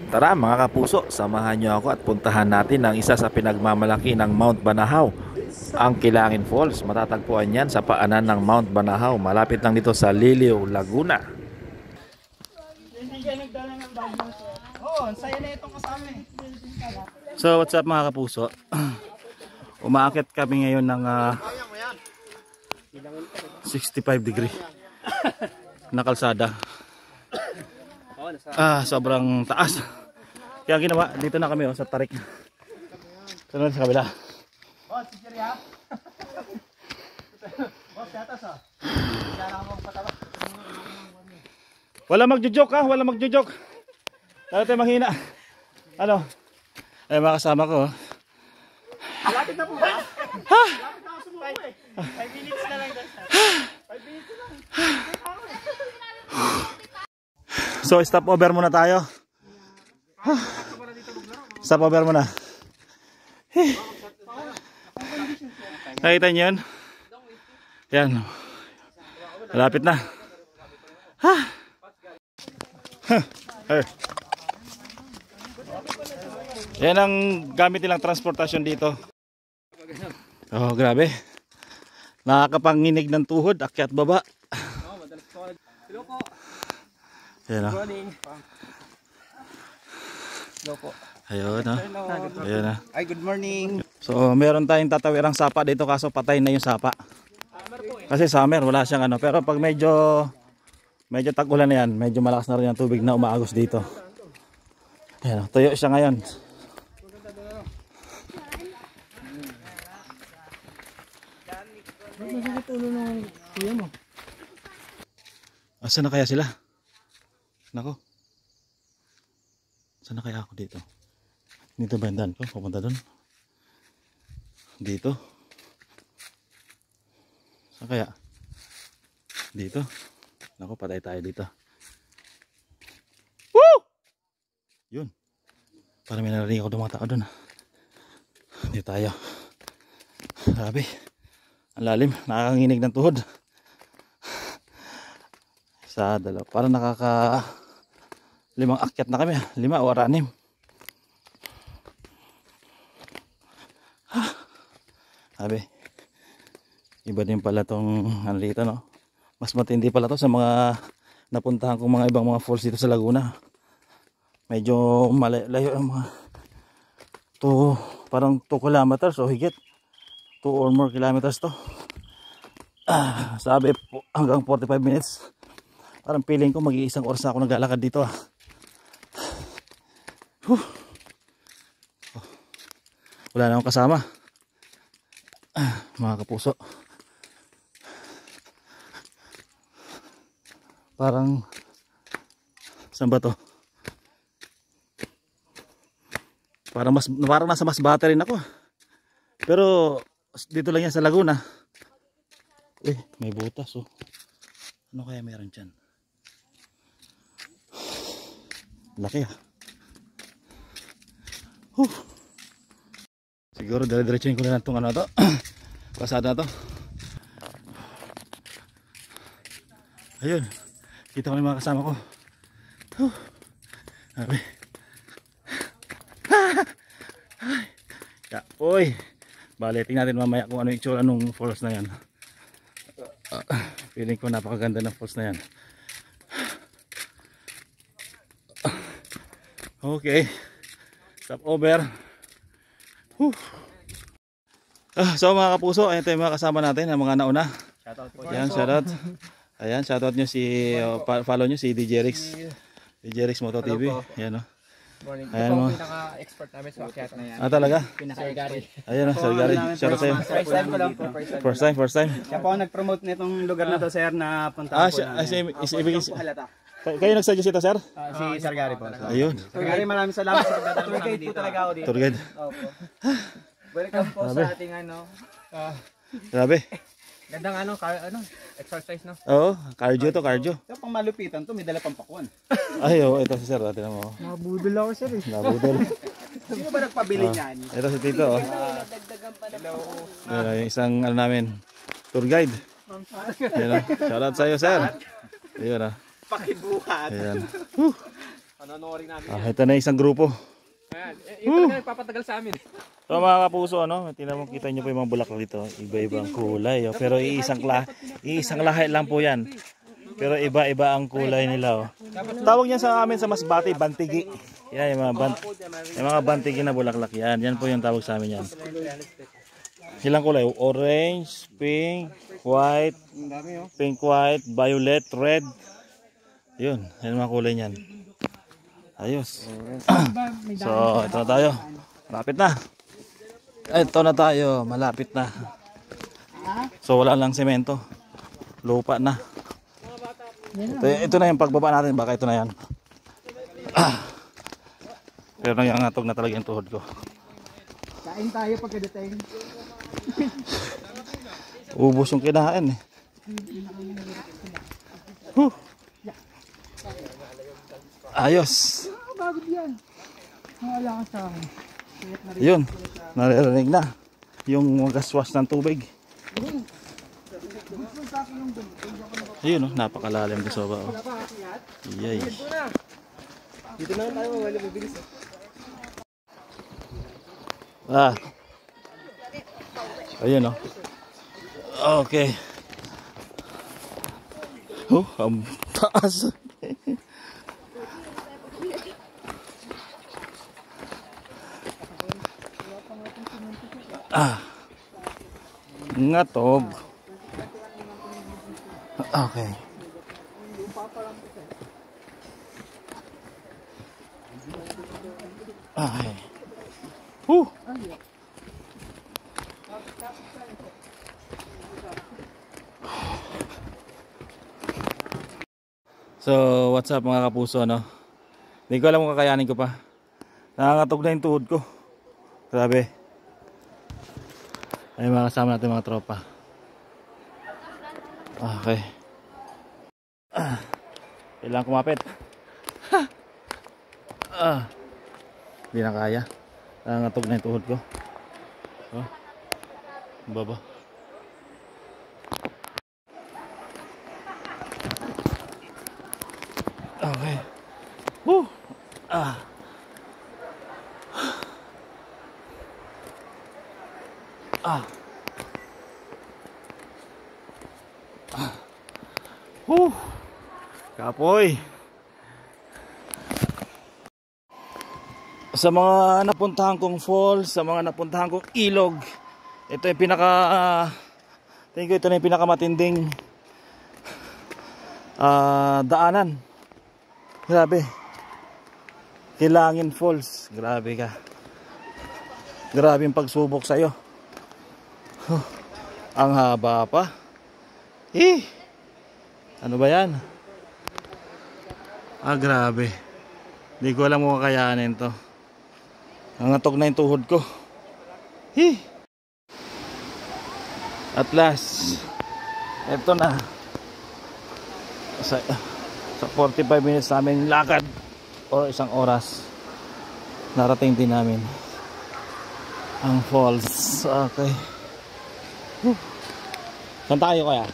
Tara mga kapuso, samahan nyo ako at puntahan natin ang isa sa pinagmamalaki ng Mount Banahaw, ang Kilangin Falls. Matatagpuan yan sa paanan ng Mount Banahaw, malapit lang dito sa Liliw, Laguna. So what's up mga kapuso? Umaakit kami ngayon ng 65 degree na kalsada. Sobrang taas. Kaya ginawa, dito na kami sa tarik. Sunod sa kabila. Wala magjo-joke ha, wala magjo-joke. Ano tayo mahina? Ano? Ay mga kasama ko. Malapit na po ba? Ha? 5 minutes na lang daw. 5 minutes na lang. So stop over muna tayo. Stop over muna. Nakita niyo yun? Yan. Malapit na. Yan ang gamit nilang transportasyon dito. Oh, grabe. Nakakapanginig ng tuhod, akyat baba. Hello po. Yan o. Good morning. Hello po. Ayun o. Ayun o. Ay, good morning. So meron tayong tatawirang sapa dito, kaso patay na yung sapa. Kasi summer, wala siyang ano. Pero pag medyo tag-ulan na yan, medyo malakas na rin yung tubig na umaagos dito. Ayan, tuyo siya ngayon. Asa na kaya sila? Nako. Saan na kaya ako dito? Dito ba yung daan ko? Pupunta doon? Dito? Saan kaya? Dito? Nako, patay tayo dito. Woo! Yun. Parang may narinig ako dumataka doon. Dito tayo. Grabe. Ang lalim. Nakakanginig ng tuhod. Sa dalawa. Parang nakaka 5 akyat na kami. 5 o 6. Sabi. Iba din pala tong ano dito, no? Mas matindi pala to sa mga napuntahan kong mga ibang mga falls dito sa Laguna. Medyo malayo ang mga parang 2 kilometers o higit. 2 or more kilometers to. Sabi po hanggang 45 minutes. Parang feeling ko mag-iisang oras na ako naglalakad dito Wala na akong kasama. Mga kapuso. Parang saan ba to? Parang nasa Masbate rin ako. Pero dito lang yan sa Laguna. May butas Ano kaya meron dyan? Laki Siguro dire-diretsuhin ko na itong ano to. Pasada na to. Ayun. Kita ko na yung mga kasama ko. Sabi. Uy. Bale, tingnan natin mamaya kung ano yung itsura nung falls na yan. Feeling ko napakaganda ng falls na yan. Okay. Stop over. So mga kapuso, ayan tayo mga kasama natin, ang mga nauna. Shoutout po. Ayan, shoutout. Ayan, shoutout nyo follow nyo si DJ Rex. DJ Rex Moto TV. Ayan Morning. Ayan Ito mo. po pinaka-expert namin sa akyat na yan. Talaga? Pinaka-Gary. Ayan Sir Gary. Shoutout sa'yo. First time ko lang po. First time. Siya po ang nag-promote nitong lugar na to, sir, na puntahan po namin. Kayo nagsuggest ito, sir? Si Sir Gary po. Ayun. Sir Gary, maraming salamat sa pagdadalo Tour namin guide po dito. talaga ako dito. Tour guide. Opo. Welcome po sa ating Grabe. gandang exercise no. Oo, cardio to, cardio. Ito pang malupitan to, may dala pang pakwan. Ay, ito si sir. Tignan mo. Nabudol ako sir Nabudol. Sino ba nagpabili niyan? Ito si Tito. Yan, yung isang namin, tour guide. Yan, shoutout sa iyo, sir. Ayun Pakibuhat. Ayan. Panonorin namin. Ito na isang grupo. Ayan, yung talaga nagpapatagal sa amin. So mga kapuso, ano, kita nyo po yung mga bulaklak dito. Iba-ibang kulay. Oh. Pero iisang lahi lang po yan. Pero iba-iba ang kulay nila. Oh. Tawag niya sa amin sa Masbate, bantigi. Yan, yung mga bantigi na bulaklak. Yan, yan po yung tawag sa amin yan. Silang kulay, orange, pink, white, pink, white, violet, red. Yun, yan mga kulay niyan. Ayos. So, ito na tayo. Malapit na. Ito na tayo, malapit na. So, wala lang semento. Lupa na. Ito na yung pagbaba natin, baka ito na yan. Pero nangangatog na talaga yung tuhod ko. Kain tayo pagkadating. Ubus yung kinain eh. Ayos. Bago yan. Wala ka sa akin. Yun, naririnig na yung gaswas ng tubig. Ayun, napakalalim ko soba. Yay. Dito na tayo, wala mabilis. Ayun oh. Okay. Ang taas. Ngatog. Okay. Okay. So, what's up mga kapuso, no? Hindi ko alam kung kakayanin ko pa. Nangangatog na yung tuhod ko. Grabe. Ay, mga kasama natin mga tropa. Okay. Kailangan kumapit. Hindi na kaya. Nangangatog na yung tuhod ko. Baba. Okay. Woo! Kapoy. Sa mga napuntahan kong falls, sa mga napuntahan kong ilog, ito yung tingin ko ito na yung pinakamatinding daanan. Grabe. Kilangin Falls. Grabe ka. Grabe yung pagsubok sa'yo. Ang haba pa. Ano ba yan? Grabe. Hindi ko alam kung kakayanin to. Nangatog na yung tuhod ko. At last, eto na. Sa 45 minutes namin lakad o isang oras, narating din namin ang falls. Okay. Saan tayo kaya?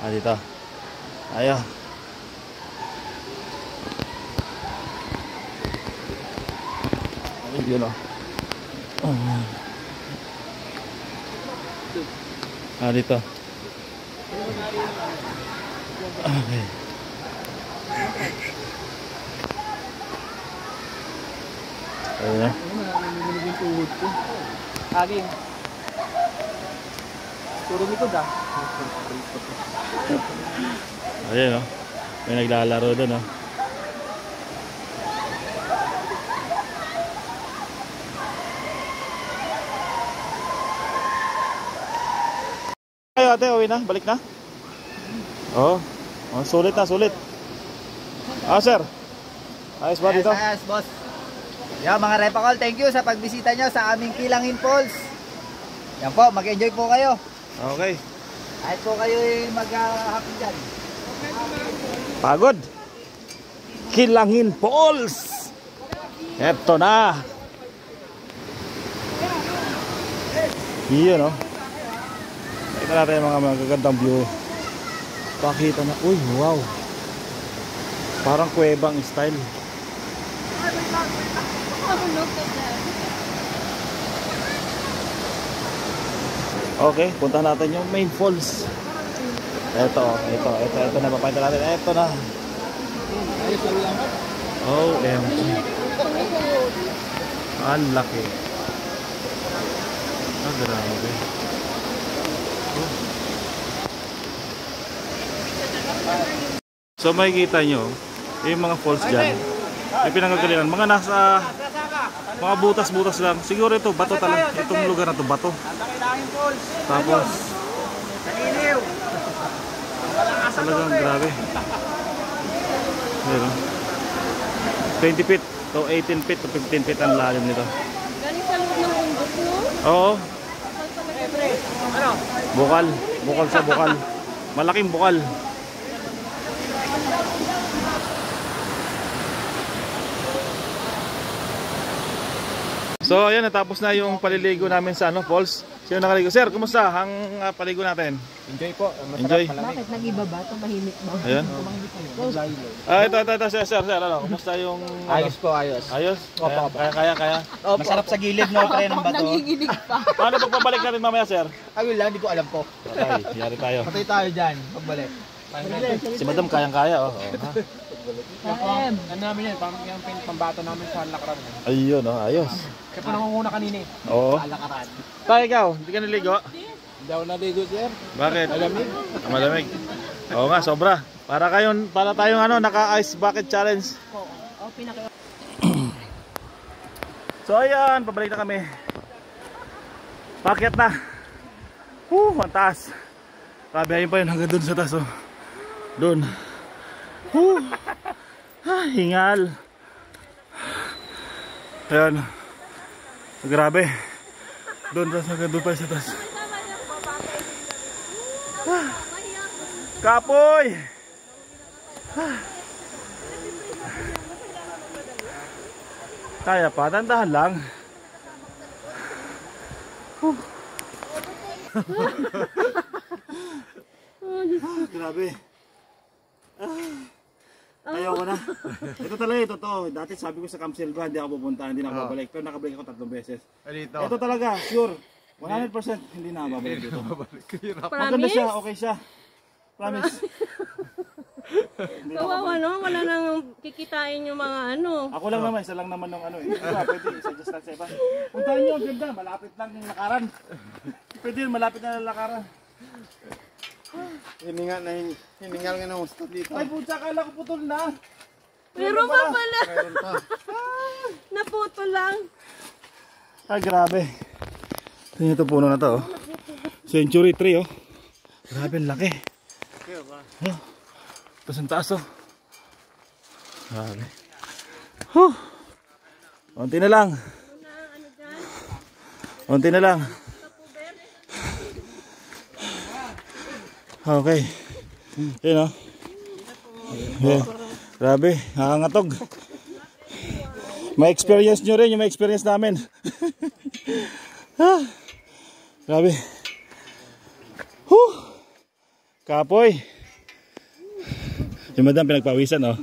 Dito. Ayo. Yun o. Dito. Okay. Ayun na. Aging. Puro likod ah. Ayun o. May naglalaro doon o. Ay ate, uwi na? Balik na? Oo. Sulit na, sulit. Sir. Ayos ba dito? Yes, boss. Yan mga Repacol, thank you sa pagbisita nyo sa aming Kilangin Falls. Yan po, mag-enjoy po kayo. Okay. Kahit po kayo mag-happy dyan. Pagod. Kilangin Falls. Eto na. Iyon o. Kita natin yung mga magagandang view. Pakita na. Uy, wow. Parang kuwebang style. Okay, punta natin yung main falls. Ito na papakita natin. Ito na. OMG. Ang laki. Grabe. So makikita nyo yung mga falls dyan. May pinanggagalingan. Mga nasa mga butas-butas lang. Siguro ito, bato talaga. Itong lugar na to, bato. Tapos talagang grabe. Ayan, 20 feet to 18 feet to 15 feet ang lalim nito. Galing sa loob ng bundok, no? Oo. Bukal. Bukal sa bukal. Malaking bukal. So ayan, natapos na yung paliligo namin sa falls. Sino nakaligo? Sir, kumusta ang paligo natin? Enjoy po. Enjoy. Bakit nag-iba ba? Tumahimik ba? Ayan. Ito, sir, ano? Kumusta yung... Ayos po, ayos. Ayos? Opo, opo. Kaya. Masarap sa gilid, no, pre, ng bato. Nanginginig pa. Paano pagpabalik natin mamaya, sir? Ayun lang, hindi ko alam po. Okay, yari tayo. Patay tayo dyan, pagbalik. Si madam kayang-kaya, oh. Em. Ano namin yan, yung pambato namin sa lakaran. Ayun, oh, ayos. Kaya pa nangunguna kanina eh. Oo. Lakaran. Tayo ikaw, hindi ka naligo? Hindi ako naligo, sir. Bakit? Malamig. Malamig. Oo nga, sobra. Para tayong naka-ice bucket challenge. Oh, pinaka... So ayan, pabalik na kami. Pakyat na. Ang taas. Kabiyahin pa yun hanggang dun sa taas, oh. Dun. Hingal. Ayan. Grabe. Doon pa sa taas. Kapoy. Kaya pa, tandahan lang. Grabe. Ayoko na. Ito talaga, ito to. Dati sabi ko sa Camp Silva, hindi ako pupunta, hindi na ako babalik. Pero nakabalik ako 3 beses. Ito talaga, sure. 100% hindi na babalik dito. Maganda siya, okay siya. Promise. Kawawa, no? Wala nang kikitain yung mga ano. Ako lang naman, isa lang naman ng ano eh. Diba, pwede, suggest lang sa iba. Puntahan nyo, ang ganda, malapit lang yung lakaran. Pwede yun, malapit na yung lakaran. Hiningal nga ng gusto dito. Ay, putya, kala ko putol na. Meron pa pala. Naputol lang. Ay, grabe. Tingnan ito puno na to, oh. Century tree, oh. Grabe, ang laki. Oh. Tapos ang taas, oh. Grabe. Unti na lang. Unti na lang. Okay. Yun, oh. Yeah. Grabe, nakakangatog. May experience nyo rin, yung may experience namin. Grabe. Kapoy. Yung madam pinagpawisan, oh.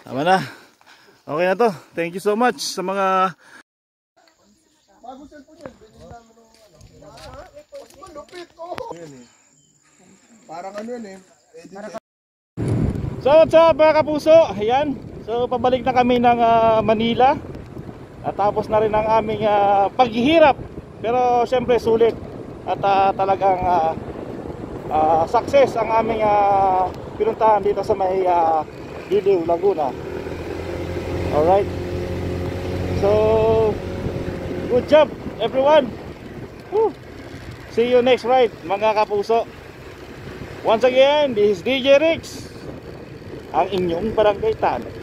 Tama na. Okay na to. Thank you so much sa mga Parang ano yun eh. So what's up mga kapuso? Ayan. So pabalik na kami ng Manila. At tapos na rin ang aming paghihirap. Pero syempre sulit. At talagang success ang aming pinuntahan dito sa may Diliw, Laguna. Alright. So good job everyone. Woo. See you next ride mga kapuso. Once again, this is DJ Rix, ang inyong barangay tanod.